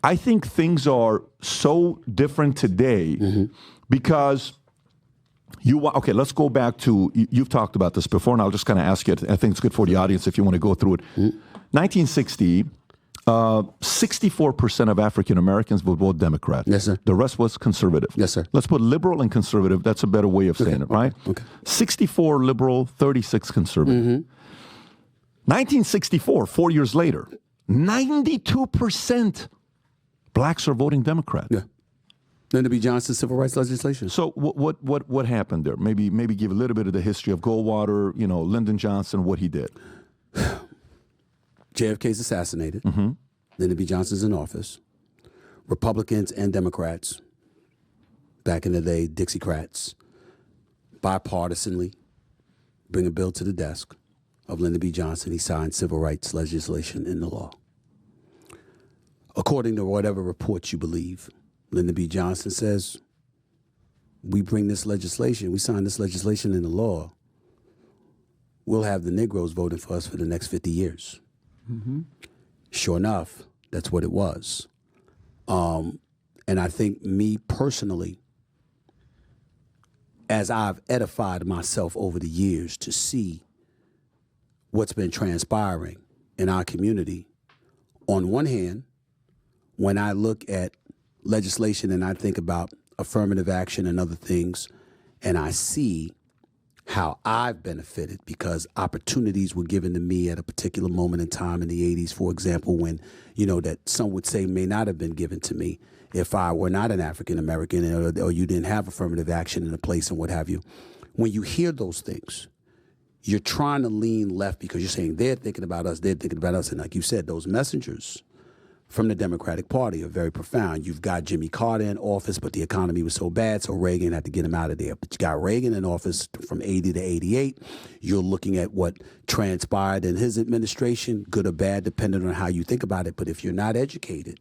I think things are so different today because okay, let's go back to, you've talked about this before, and I'll just kind of ask you, I think it's good for the audience if you want to go through it. 1960, 64% of African Americans would vote Democrat. Yes, sir. The rest was conservative. Yes, sir. Let's put liberal and conservative. That's a better way of saying it, right? Okay. 64 liberal, 36 conservative. 1964, 4 years later, 92% blacks are voting Democrat. Yeah. Lyndon B. Johnson's civil rights legislation. So what happened there? Maybe give a little bit of the history of Goldwater, Lyndon Johnson, what he did. JFK's assassinated. Lyndon B. Johnson's in office. Republicans and Democrats, back in the day, Dixiecrats, bipartisanly bring a bill to the desk of Lyndon B. Johnson. He signed civil rights legislation into law. According to whatever reports you believe, Lyndon B. Johnson says, we bring this legislation, we sign this legislation into law, we'll have the Negroes voting for us for the next 50 years. Sure enough, that's what it was. And I think me personally, as I've edified myself over the years to see what's been transpiring in our community, on one hand, when I look at legislation and I think about affirmative action and other things, and I see how I've benefited because opportunities were given to me at a particular moment in time in the 80s, for example, when, that some would say may not have been given to me if I were not an African American or you didn't have affirmative action in a place and what have you. When you hear those things, you're trying to lean left because you're saying they're thinking about us, And like you said, those messengers from the Democratic Party are very profound. You've got Jimmy Carter in office, but the economy was so bad, so Reagan had to get him out of there. But you got Reagan in office from 80 to 88. You're looking at what transpired in his administration, good or bad, depending on how you think about it. But if you're not educated,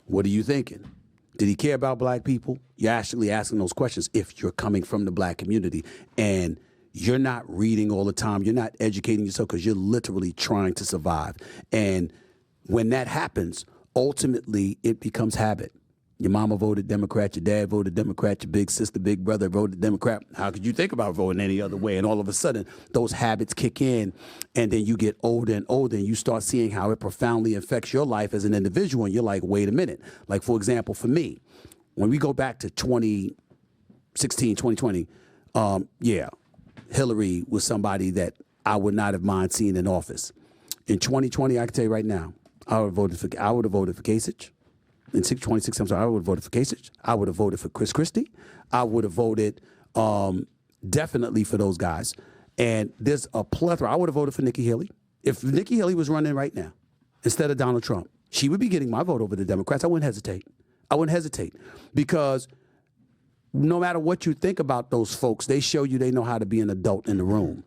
what are you thinking? Did he care about black people? You're actually asking those questions if you're coming from the black community and you're not reading all the time. You're not educating yourself because you're literally trying to survive. And when that happens, ultimately it becomes habit. Your mama voted Democrat, your dad voted Democrat, your big sister, big brother voted Democrat. How could you think about voting any other way? And all of a sudden, those habits kick in, and then you get older and older, and you start seeing how it profoundly affects your life as an individual, and you're like, wait a minute. Like, for example, for me, when we go back to 2016, 2020, Hillary was somebody that I would not have mind seeing in office. In 2020, I can tell you right now, I would have voted for Kasich. In 2016, I would have voted for Kasich. I would have voted for Chris Christie. I would have voted definitely for those guys. And there's a plethora. I would have voted for Nikki Haley. If Nikki Haley was running right now instead of Donald Trump, she would be getting my vote over the Democrats. I wouldn't hesitate because no matter what you think about those folks, they show you they know how to be an adult in the room.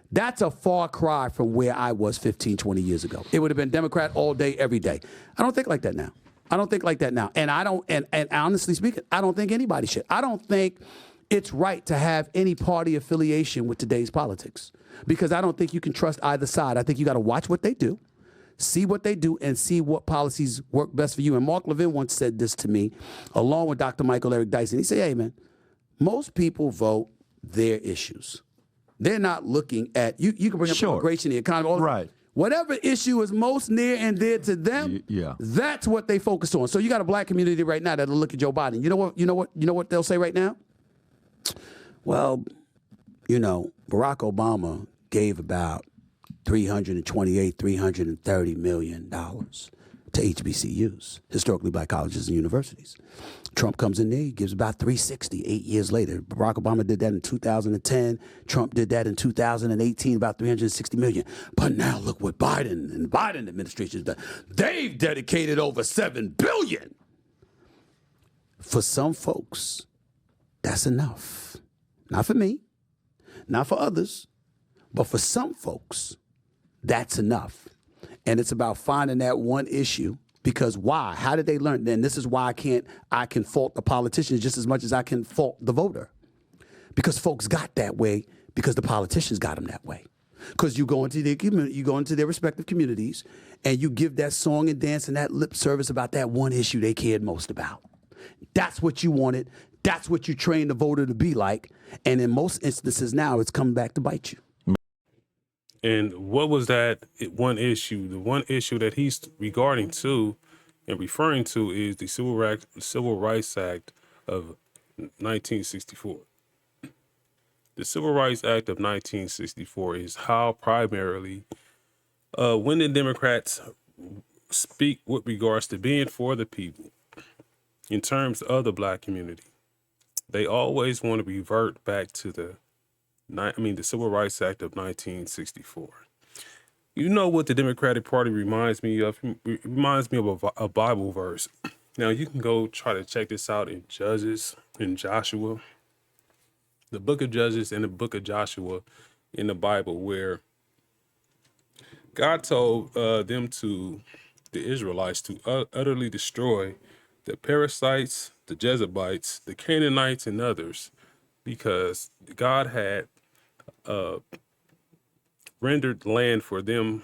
That's a far cry from where I was 15, 20 years ago. It would have been Democrat all day, every day. I don't think like that now. And honestly speaking, I don't think anybody should. I don't think it's right to have any party affiliation with today's politics because I don't think you can trust either side. I think you got to watch what they do, see what they do, and see what policies work best for you. And Mark Levin once said this to me, along with Dr. Michael Eric Dyson. He said, hey, man, most people vote their issues. They're not looking at, you can bring up immigration, the economy, all right. Whatever issue is most near and dear to them, that's what they focus on. So you got a black community right now that'll look at Joe Biden. You know what they'll say right now? Well, Barack Obama gave about $330 million to HBCUs, historically black colleges and universities. Trump comes in there, he gives about $360 8 years later. Barack Obama did that in 2010. Trump did that in 2018, about $360 million. But now look what Biden and the Biden administration has done. They've dedicated over $7 billion. For some folks, that's enough. Not for me, not for others, but for some folks, that's enough. And it's about finding that one issue. Because why? How did they learn? Then this is why I can fault the politicians just as much as I can fault the voter. Because folks got that way because the politicians got them that way. because you go into their community, you go into their respective communities, and you give that song and dance and that lip service about that one issue they cared most about. That's what you wanted. That's what you trained the voter to be like. And in most instances now, it's coming back to bite you. And what was that one issue? The one issue that he's regarding to and referring to is the Civil Rights Act of 1964. The Civil Rights Act of 1964 is how primarily when the Democrats speak with regards to being for the people in terms of the black community, they always want to revert back to the Civil Rights Act of 1964. You know what the Democratic Party reminds me of? It reminds me of a Bible verse. Now, you can go try to check this out in Judges, in Joshua, the book of Judges and the book of Joshua in the Bible, where God told the Israelites, to utterly destroy the Perizzites, the Jebusites, the Canaanites, and others, because God had rendered land for them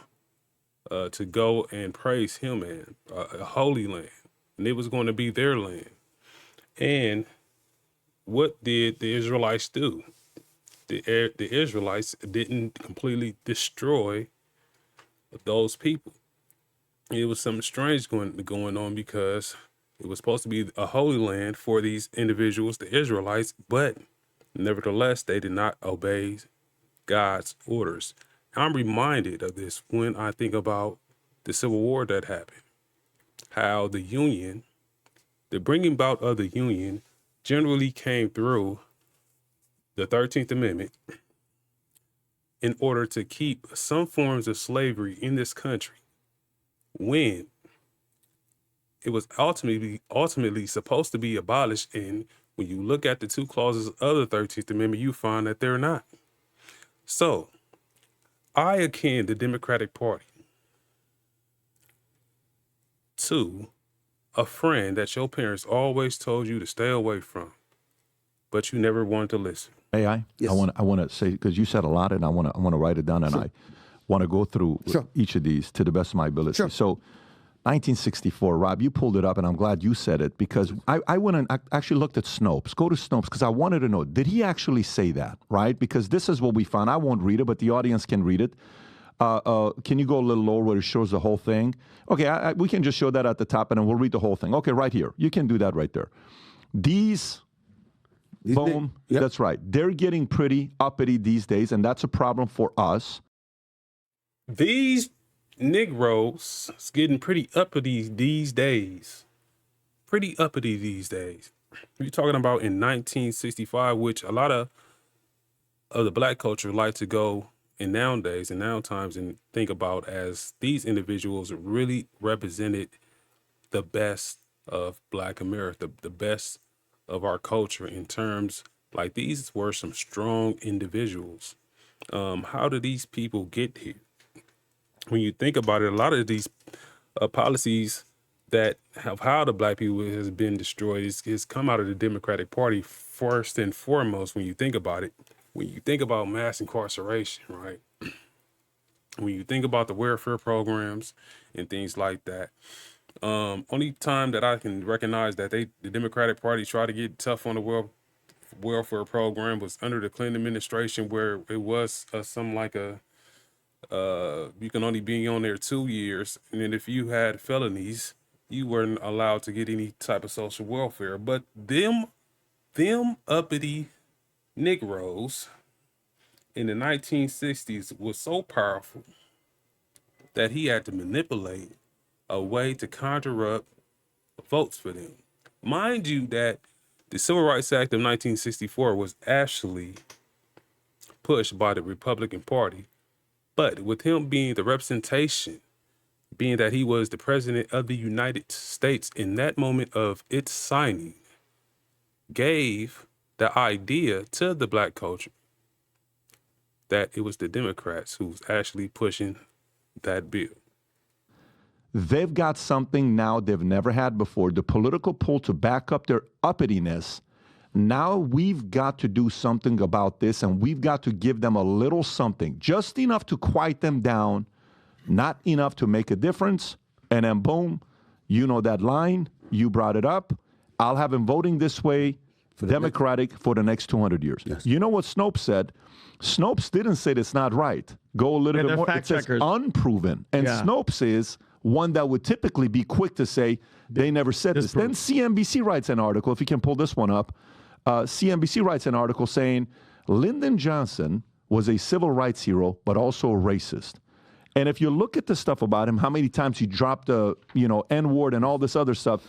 to go and praise him in, a holy land, and it was going to be their land. And what did the Israelites do? The Israelites didn't completely destroy those people. It was something strange going on, because it was supposed to be a holy land for these individuals, the Israelites, but nevertheless, they did not obey God's orders. I'm reminded of this when I think about the Civil War that happened, how the Union, the bringing about of the Union, generally came through the 13th Amendment in order to keep some forms of slavery in this country, when it was ultimately supposed to be abolished. And when you look at the two clauses of the 13th Amendment, you find that they're not. So I akin the Democratic Party to a friend that your parents always told you to stay away from, but you never wanted to listen. May I? Yes. I want to say, because you said a lot, and I want to write it down, and I want to go through each of these to the best of my ability. Sure. So 1964, Rob, you pulled it up, and I'm glad you said it, because I went and actually looked at Snopes. Go to Snopes, because I wanted to know, did he actually say that, right? Because this is what we found. I won't read it, but the audience can read it. Can you go a little lower where it shows the whole thing? Okay, we can just show that at the top, and then we'll read the whole thing. Okay, right here. You can do that right there. Boom. Yep. That's right. They're getting pretty uppity these days, and that's a problem for us. These Negroes is getting pretty uppity these days. Pretty uppity these days. You're talking about in 1965, which a lot of the black culture like to go in nowadays and now times and think about as these individuals really represented the best of black America, the best of our culture, in terms like these were some strong individuals. How did these people get here? When you think about it, a lot of these policies that have how the black people has been destroyed is come out of the Democratic Party first and foremost. When you think about it, when you think about mass incarceration, right? When you think about the welfare programs and things like that, only time that I can recognize that the Democratic Party tried to get tough on the welfare program was under the Clinton administration, where it was something like you can only be on there 2 years, and then if you had felonies, you weren't allowed to get any type of social welfare. But them uppity Negroes in the 1960s was so powerful that he had to manipulate a way to conjure up votes for them. Mind you that the Civil Rights Act of 1964 was actually pushed by the Republican Party, but with him being the representation, being that he was the president of the United States in that moment of its signing, gave the idea to the black culture that it was the Democrats who was actually pushing that bill. They've got something now they've never had before, the political pull to back up their uppityness. now we've got to do something about this, and we've got to give them a little something, just enough to quiet them down, not enough to make a difference. And then boom, you know that line, you brought it up. I'll have him voting this way, Democratic, for the next 200 years. Yes. You know what Snopes said? Snopes didn't say it's not right. Go a little bit more. It says unproven. And Snopes is one that would typically be quick to say they never said this. Then CNBC writes an article, if you can pull this one up. CNBC writes an article saying Lyndon Johnson was a civil rights hero, but also a racist. And if you look at the stuff about him, how many times he dropped the N-word and all this other stuff,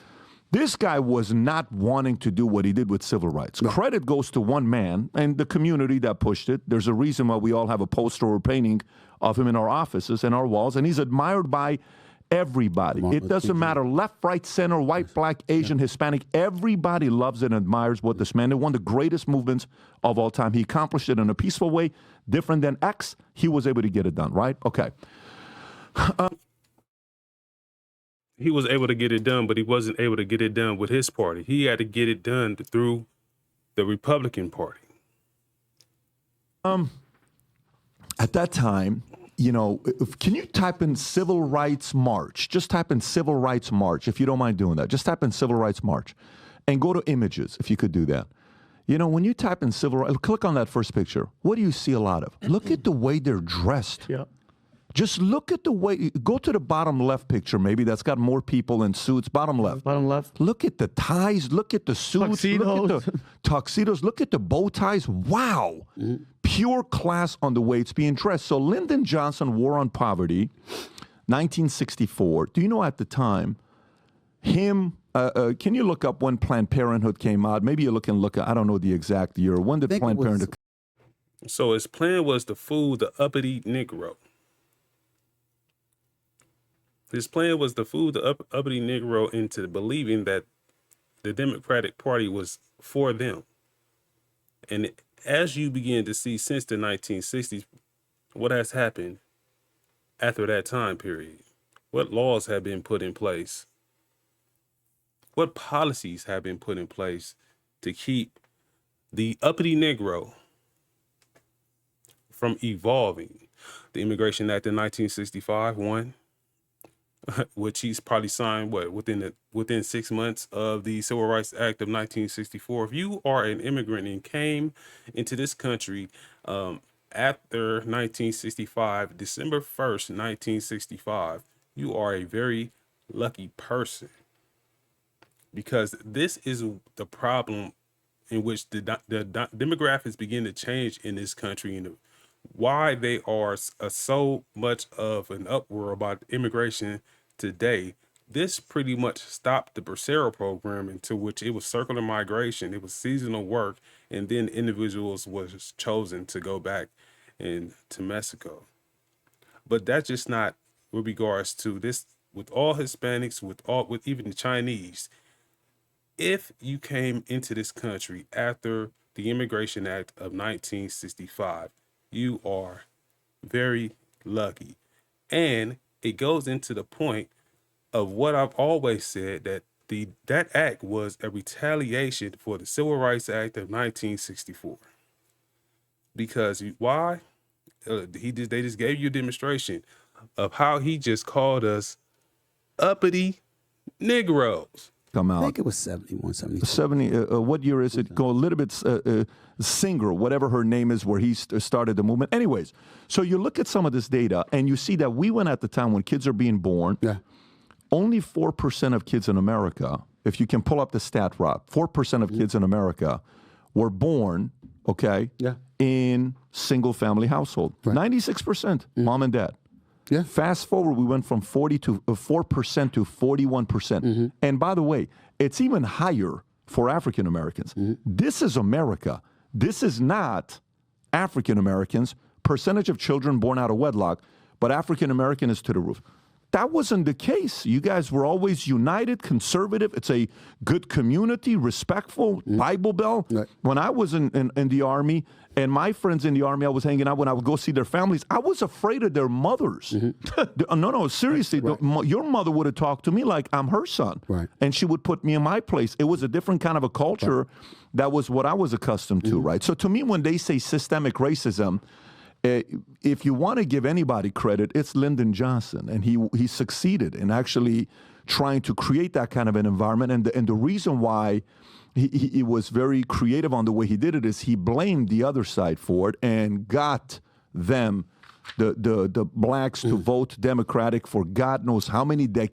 this guy was not wanting to do what he did with civil rights. No. Credit goes to one man and the community that pushed it. There's a reason why we all have a poster or painting of him in our offices and our walls, and he's admired by everybody. It doesn't matter, left, right, center, white, black, Asian, Hispanic. Everybody loves and admires what this man did. One of the greatest movements of all time. He accomplished it in a peaceful way, different than X. He was able to get it done, right? Okay. He was able to get it done, but he wasn't able to get it done with his party. He had to get it done through the Republican Party. At that time, can you type in Civil Rights March? Just type in Civil Rights March, if you don't mind doing that. Just type in Civil Rights March and go to images, if you could do that. When you type in civil rights, click on that first picture. What do you see a lot of? Look at the way they're dressed. Yeah. Just look at the way, go to the bottom left picture, maybe that's got more people in suits. Bottom left. Bottom left. Look at the ties. Look at the suits. Tuxedos. Look at the tuxedos. Look at the bow ties. Wow. Mm-hmm. Pure class on the way it's being dressed. So Lyndon Johnson, War on Poverty, 1964. Do you know at the time, can you look up when Planned Parenthood came out? Maybe you can look at, I don't know the exact year. When did Planned Parenthood? So his plan was to fool the uppity Negro. His plan was to fool the uppity Negro into believing that the Democratic Party was for them. And as you begin to see since the 1960s, what has happened after that time period? What laws have been put in place? What policies have been put in place to keep the uppity Negro from evolving? The Immigration Act of 1965, one, which he's probably signed within 6 months of the Civil Rights Act of 1964. If you are an immigrant and came into this country after 1965, December 1st, 1965, you are a very lucky person, because this is the problem in which the demographics begin to change in this country, and why they are so much of an uproar about immigration today. This pretty much stopped the Bracero program, into which it was circular migration, it was seasonal work, and then individuals was chosen to go back to Mexico. But that's just not with regards to this, with all Hispanics, with even the Chinese. If you came into this country after the Immigration Act of 1965, you are very lucky. And it goes into the point of what I've always said, that that act was a retaliation for the Civil Rights Act of 1964. Because why? They just gave you a demonstration of how he just called us uppity Negroes. Come out. I think it was 71, 72. 70. What year is it? Go a little bit. Singer, whatever her name is, where he started the movement. Anyways, so you look at some of this data, and you see that we went at the time when kids are being born. Yeah. Only 4% of kids in America, if you can pull up the stat, Rob, 4% of kids in America were born, in single-family household. Right. 96%, mom and dad. Yeah. Fast forward, we went from 4% to 41%. And by the way, it's even higher for African Americans. This is America. This is not African Americans. Percentage of children born out of wedlock, but African American is to the roof. that wasn't the case. You guys were always united, conservative. It's a good community, respectful, Bible Belt. Right. When I was in the Army, and my friends in the Army I was hanging out when I would go see their families, I was afraid of their mothers. No, seriously. Right. Your mother would have talked to me like I'm her son. Right. And she would put me in my place. It was a different kind of a culture. Right. That was what I was accustomed to, right? So to me, when they say systemic racism, if you want to give anybody credit, it's Lyndon Johnson, and he succeeded in actually trying to create that kind of an environment. And the reason why he was very creative on the way he did it is he blamed the other side for it and got them, the blacks, to vote Democratic for God knows how many decades.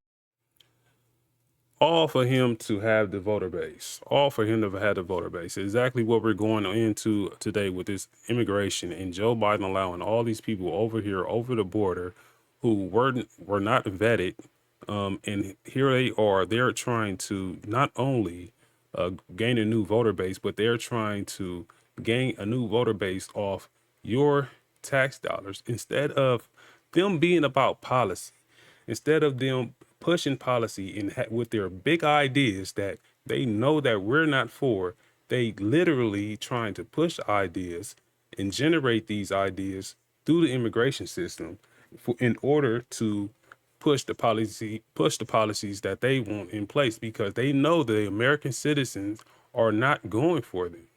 All for him to have the voter base. All for him to have the voter base. Exactly what we're going into today with this immigration and Joe Biden allowing all these people over here, over the border, who were not vetted. And here they are. They're trying to not only gain a new voter base, but they're trying to gain a new voter base off your tax dollars instead of them being about policy, instead of them pushing policy and with their big ideas that they know that we're not for. They literally trying to push ideas and generate these ideas through the immigration system in order to push the policies that they want in place, because they know the American citizens are not going for them.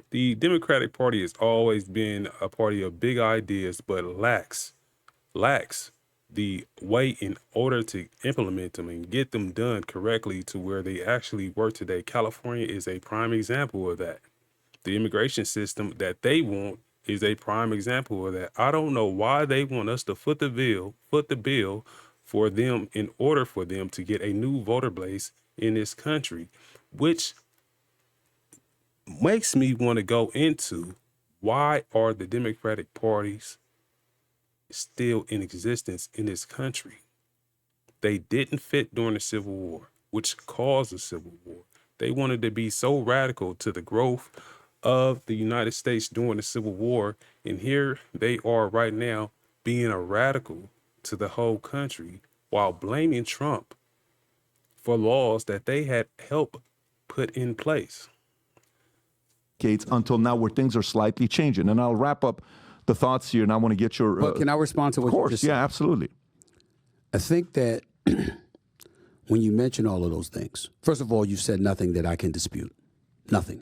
The Democratic Party has always been a party of big ideas, but lacks the way in order to implement them and get them done correctly to where they actually work today. California is a prime example of that. The immigration system that they want is a prime example of that. I don't know why they want us to foot the bill for them in order for them to get a new voter base in this country, which makes me want to go into why are the Democratic parties still in existence in this country. They didn't fit during the Civil War, which caused the Civil War. They wanted to be so radical to the growth of the United States during the Civil War, and here they are right now being a radical to the whole country while blaming Trump for laws that they had helped put in place. Until now, where things are slightly changing. And I'll wrap up the thoughts here, and I want to get your... Well, can I respond to what you just said? Yeah, absolutely. I think that when you mention all of those things, first of all, you said nothing that I can dispute. Nothing.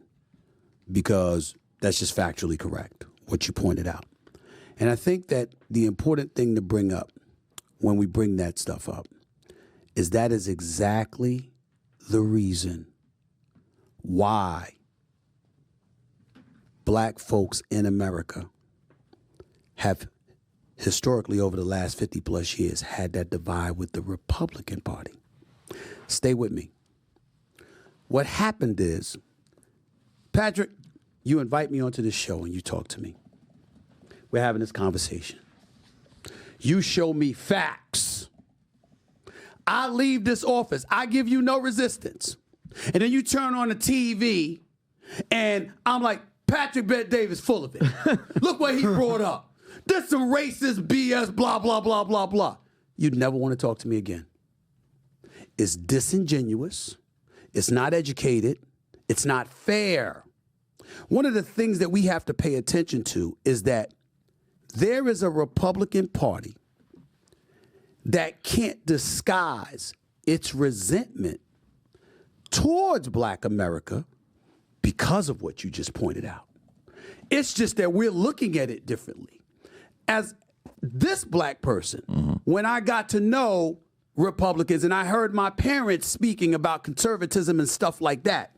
Because that's just factually correct, what you pointed out. And I think that the important thing to bring up when we bring that stuff up is that is exactly the reason why black folks in America have historically over the last 50 plus years had that divide with the Republican Party. Stay with me. What happened is, Patrick, you invite me onto this show and you talk to me. We're having this conversation. You show me facts. I leave this office. I give you no resistance. And then you turn on the TV and I'm like, Patrick Bet-Davis full of it. Look what he brought up. This some racist BS, blah, blah, blah, blah, blah. You'd never want to talk to me again. It's disingenuous. It's not educated. It's not fair. One of the things that we have to pay attention to is that there is a Republican Party that can't disguise its resentment towards Black America because of what you just pointed out. It's just that we're looking at it differently. As this black person, when I got to know Republicans and I heard my parents speaking about conservatism and stuff like that,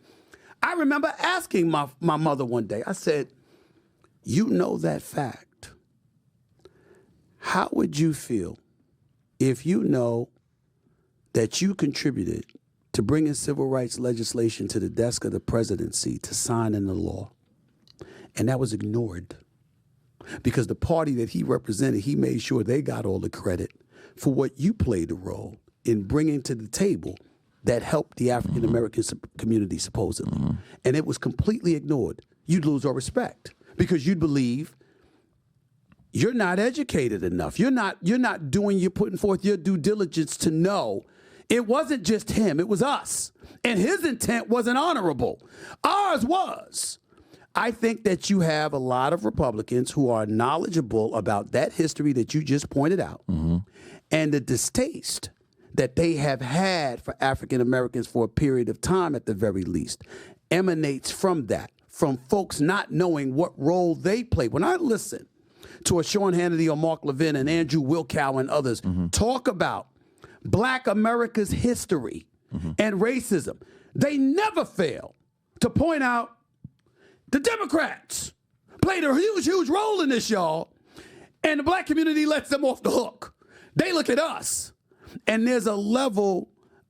I remember asking my mother one day, I said, you know that fact. How would you feel if you know that you contributed to bringing civil rights legislation to the desk of the presidency to sign in the law, and that was ignored? Because the party that he represented, he made sure they got all the credit for what you played a role in bringing to the table that helped the African American community, supposedly. And it was completely ignored. You'd lose our respect because you'd believe you're not educated enough. You're putting forth your due diligence to know it wasn't just him, it was us. And his intent wasn't honorable. Ours was. I think that you have a lot of Republicans who are knowledgeable about that history that you just pointed out, and the distaste that they have had for African Americans for a period of time at the very least emanates from that, from folks not knowing what role they play. When I listen to a Sean Hannity or Mark Levin and Andrew Wilkow and others talk about Black America's history and racism, they never fail to point out the Democrats played a huge, huge role in this, y'all, and the Black community lets them off the hook. They look at us, and there's a level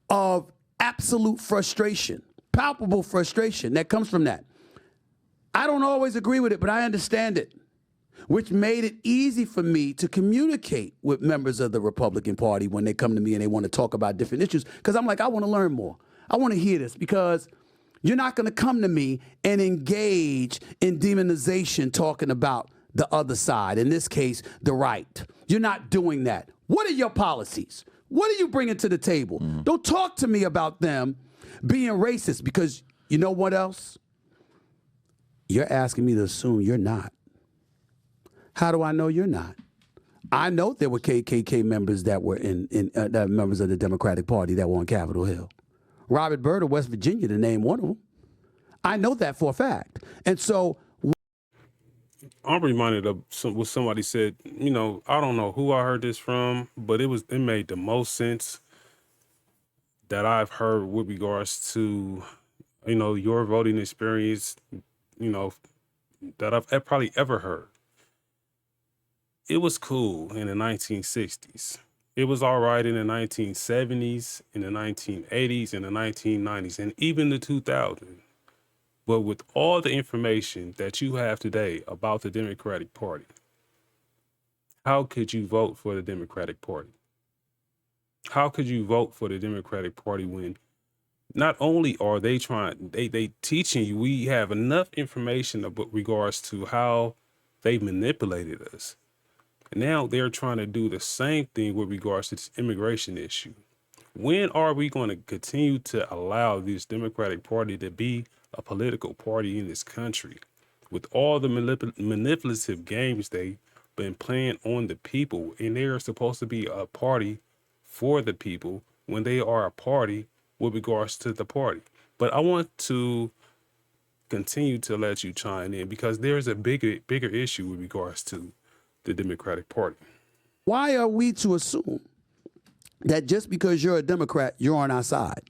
of absolute frustration, palpable frustration that comes from that. I don't always agree with it, but I understand it, which made it easy for me to communicate with members of the Republican Party when they come to me and they want to talk about different issues, because I'm like, I want to learn more. I want to hear this, because you're not going to come to me and engage in demonization talking about the other side, in this case, the right. You're not doing that. What are your policies? What are you bringing to the table? Don't talk to me about them being racist, because you know what else? You're asking me to assume you're not. How do I know you're not? I know there were KKK members that were members of the Democratic Party that were on Capitol Hill. Robert Byrd of West Virginia, to name one of them. I know that for a fact. And so I'm reminded of what somebody said. You know, I don't know who I heard this from, but it made the most sense that I've heard with regards to, you know, your voting experience, you know, that I've probably ever heard. It was cool in the 1960s. It was all right in the 1970s, in the 1980s, in the 1990s, and even the 2000s. But with all the information that you have today about the Democratic Party, how could you vote for the Democratic Party? How could you vote for the Democratic Party when not only are they teaching you, we have enough information about regards to how they manipulated us. And now they're trying to do the same thing with regards to this immigration issue. When are we going to continue to allow this Democratic Party to be a political party in this country with all the manipulative games they've been playing on the people? And they are supposed to be a party for the people when they are a party with regards to the party. But I want to continue to let you chime in, because there's a bigger issue with regards to the Democratic Party. why are we to assume that just because you're a Democrat, you're on our side?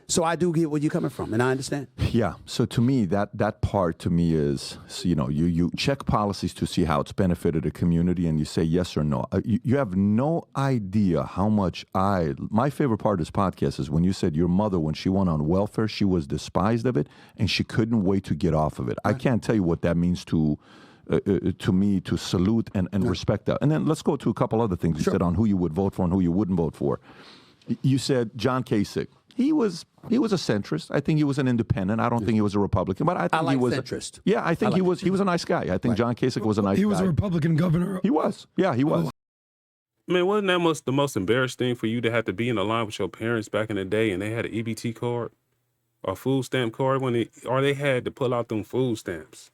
So I do get where you're coming from, and I understand. Yeah. So to me, that part to me is, you know, you check policies to see how it's benefited a community, and you say yes or no. You have no idea how much my favorite part of this podcast is when you said your mother, when she went on welfare, she was despised of it, and she couldn't wait to get off of it. Right. I can't tell you what that means to me, to salute and respect that. And then let's go to a couple other things you said on who you would vote for and who you wouldn't vote for. You said John Kasich. He was a centrist. I think he was an independent. I don't think he was a Republican, but I think he was centrist. Yeah, I think he was a nice guy. I think John Kasich was a nice guy. He was a Republican governor. He was. Yeah, he was. Man, wasn't that the most embarrassing thing for you to have to be in a line with your parents back in the day, and they had an EBT card or food stamp card they had to pull out them food stamps?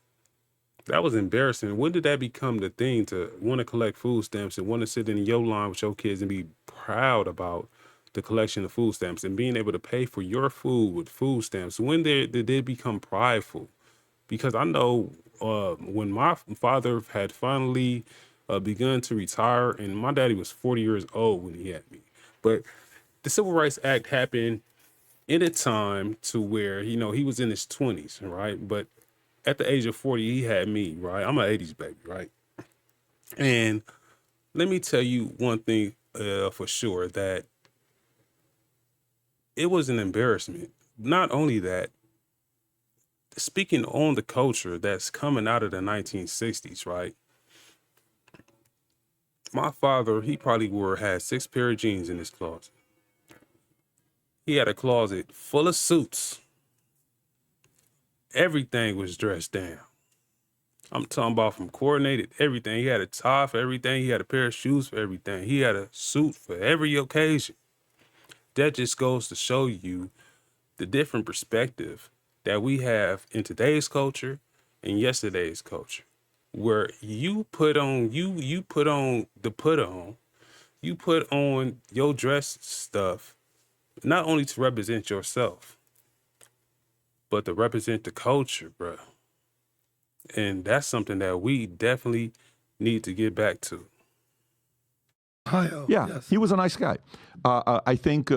That was embarrassing. When did that become the thing, to want to collect food stamps and want to sit in your line with your kids and be proud about the collection of food stamps and being able to pay for your food with food stamps? When did they become prideful? Because I know when my father had finally begun to retire, and my daddy was 40 years old when he had me, but the Civil Rights Act happened in a time to where, you know, he was in his 20s, right? But at the age of 40, he had me, right? I'm an 80s baby, right? And let me tell you one thing for sure, that it was an embarrassment. Not only that, speaking on the culture that's coming out of the 1960s, right? My father, he probably had 6 pair of jeans in his closet. He had a closet full of suits. Everything was dressed down. I'm talking about from coordinated everything. He had a tie for everything. He had a pair of shoes for everything. He had a suit for every occasion. That just goes to show you the different perspective that we have in today's culture and yesterday's culture, where you put on you put on your dress stuff, not only to represent yourself, but to represent the culture, bro. And that's something that we definitely need to get back to. Yeah, Yes. he was a nice guy. I think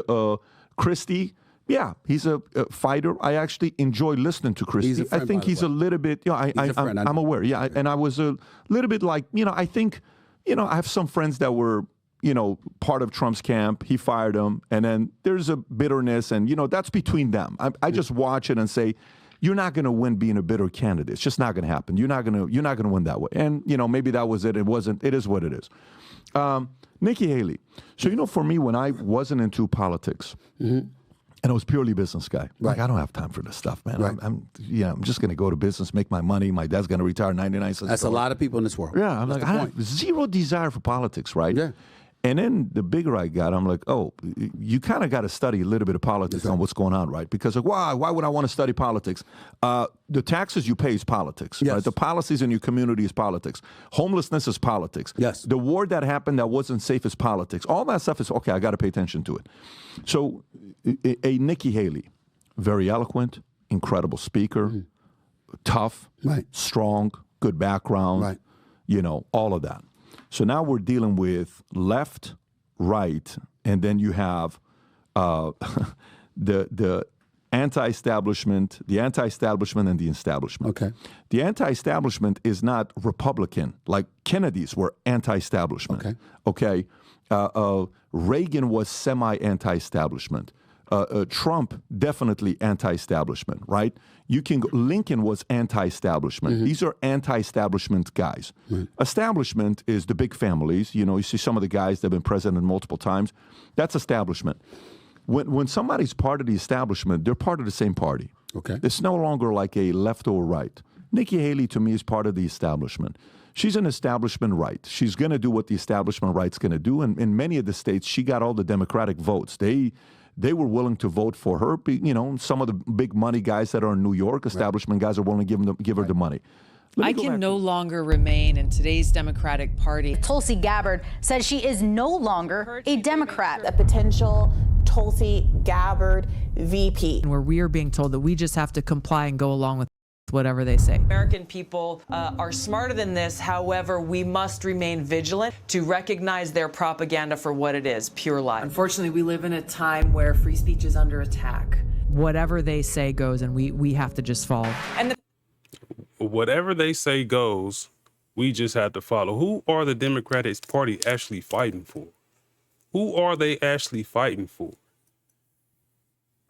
Christie, yeah, he's a fighter. I actually enjoy listening to Christie. He's a I friend, think by the he's a way. little bit, you know, He's a friend. I'm aware. Yeah, and I was a little bit like, you know, I think, you know, I have some friends that were, you know, part of Trump's camp. He fired him. And then there's a bitterness. And, you know, that's between them. I just watch it and say, you're not going to win being a bitter candidate. It's just not going to happen. You're not going to win that way. And, you know, maybe that was it. It wasn't. It is what it is. Nikki Haley. So, you know, for me, when I wasn't into politics, and I was purely business guy, like, I don't have time for this stuff, man. Right. I'm just going to go to business, make my money. My dad's going to retire 99 cents. That's a lot of people in this world. Yeah, I'm That's like, the I point. have zero desire for politics, right? Yeah. And then the bigger I got, I'm like, oh, you kind of got to study a little bit of politics on what's going on, right? Because like, why would I want to study politics? The taxes you pay is politics, Yes. right? The policies in your community is politics. Homelessness is politics. Yes. The war that happened that wasn't safe is politics. All that stuff is, okay, I got to pay attention to it. So a Nikki Haley, very eloquent, incredible speaker, tough, Right. strong, good background, Right. you know, all of that. So now we're dealing with left, right, and then you have the anti-establishment, and the establishment. Okay. The anti-establishment is not Republican, like Kennedy's were anti-establishment. Okay. Reagan was semi-anti-establishment. Trump, definitely anti-establishment, right? Lincoln was anti-establishment. These are anti-establishment guys. Establishment is the big families. You know, you see some of the guys that have been president multiple times. That's establishment. When somebody's part of the establishment, they're part of the same party. Okay. It's no longer like a left or right. Nikki Haley, to me, is part of the establishment. She's an establishment right. She's going to do what the establishment right's going to do. And in many of the states, she got all the Democratic votes. They were willing to vote for her. You know, some of the big money guys that are in New York, establishment guys, are willing to give her the money. I can no longer remain in today's Democratic Party. Tulsi Gabbard says she is no longer a Democrat. A potential Tulsi Gabbard VP. Where we are being told that we just have to comply and go along with whatever they say. American people are smarter than this. However, we must remain vigilant to recognize their propaganda for what it is, pure lie. Unfortunately, we live in a time where free speech is under attack. Whatever they say goes, and we have to just follow. And Whatever they say goes, we just have to follow. Who are the Democratic Party actually fighting for? Who are they actually fighting for?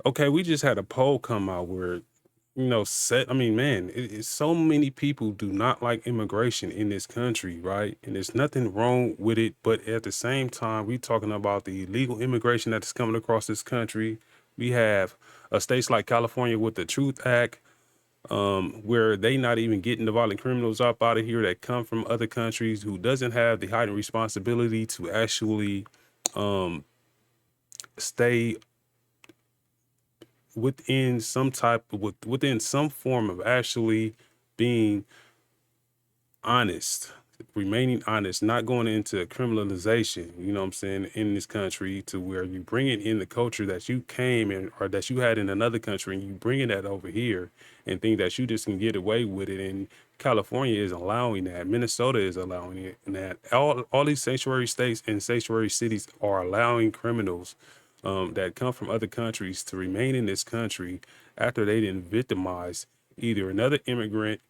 Okay, we just had a poll come out where, you know, so many people do not like immigration in this country, right? And there's nothing wrong with it, but at the same time, we talking about the illegal immigration that is coming across this country. We have states like California with the Truth Act, where they not even getting the violent criminals up out of here that come from other countries, who doesn't have the heightened responsibility to actually stay within some form of actually being honest, remaining honest, not going into criminalization, you know what I'm saying, in this country, to where you bring it in the culture that you came in or that you had in another country, and you bringing that over here and think that you just can get away with it. And California is allowing that. Minnesota is allowing it. And that all these sanctuary states and sanctuary cities are allowing criminals that come from other countries to remain in this country after they didn't victimize either another immigrant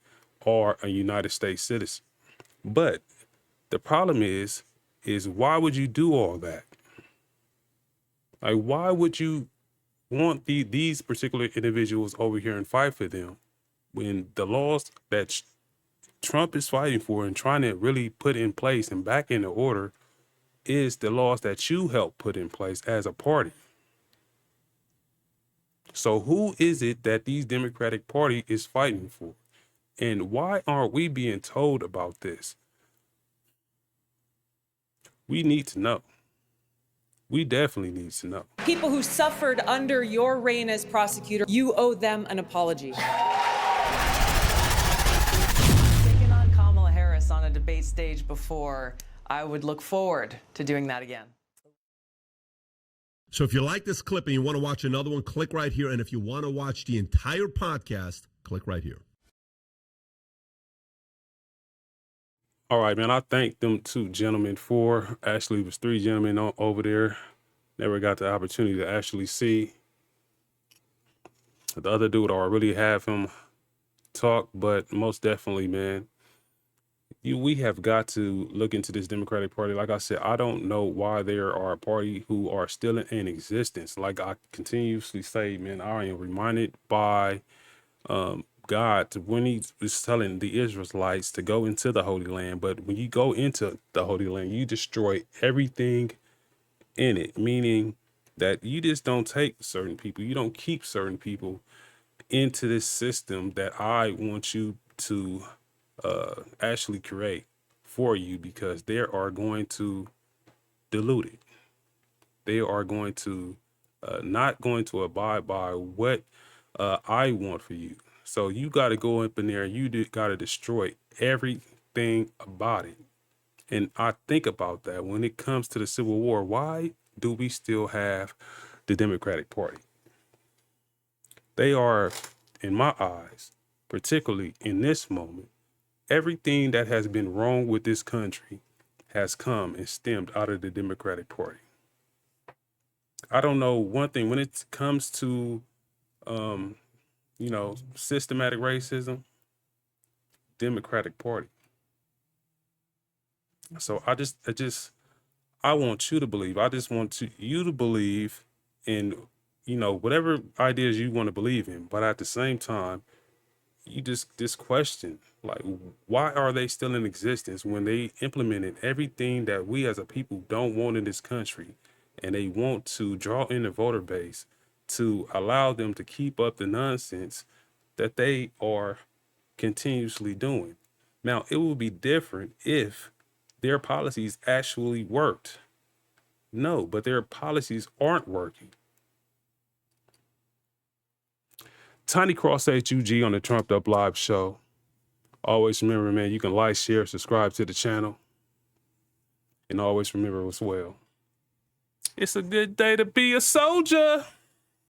or a United States citizen. But the problem is why would you do all that? Like, why would you want these particular individuals over here and fight for them when the laws that Trump is fighting for and trying to really put in place and back into order is the laws that you helped put in place as a party? So who is it that these Democratic Party is fighting for? And why aren't we being told about this? We need to know. We definitely need to know. People who suffered under your reign as prosecutor, you owe them an apology. Taking on Kamala Harris on a debate stage before, I would look forward to doing that again. So if you like this clip and you want to watch another one, click right here. And if you want to watch the entire podcast, click right here. All right, man, I thank them two gentlemen for, actually it was three gentlemen over there. Never got the opportunity to actually see the other dude or really have him talk, but most definitely, man, we have got to look into this Democratic Party. Like I said, I don't know why there are a party who are still in existence. Like I continuously say, man, I am reminded by God when he was telling the Israelites to go into the Holy Land. But when you go into the Holy Land, you destroy everything in it, meaning that you just don't take certain people, you don't keep certain people into this system that I want you to actually create for you, because they are going to dilute it. They are going to not going to abide by what I want for you. So you got to go up in there and you got to destroy everything about it. And I think about that when it comes to the Civil War. Why do we still have the Democratic Party? They are, in my eyes, particularly in this moment, everything that has been wrong with this country has come and stemmed out of the Democratic Party. I don't know one thing when it comes to, systematic racism, Democratic Party. So I want you to believe. I just want you to believe in, whatever ideas you want to believe in. But at the same time, you just question, like, why are they still in existence when they implemented everything that we as a people don't want in this country, and they want to draw in the voter base to allow them to keep up the nonsense that they are continuously doing. Now, it would be different if their policies actually worked. No, but their policies aren't working. Tiny Cross-H.U.G on the Trumped Up Live show. Always remember, man, you can like, share, subscribe to the channel. And always remember as well, it's a good day to be a soldier.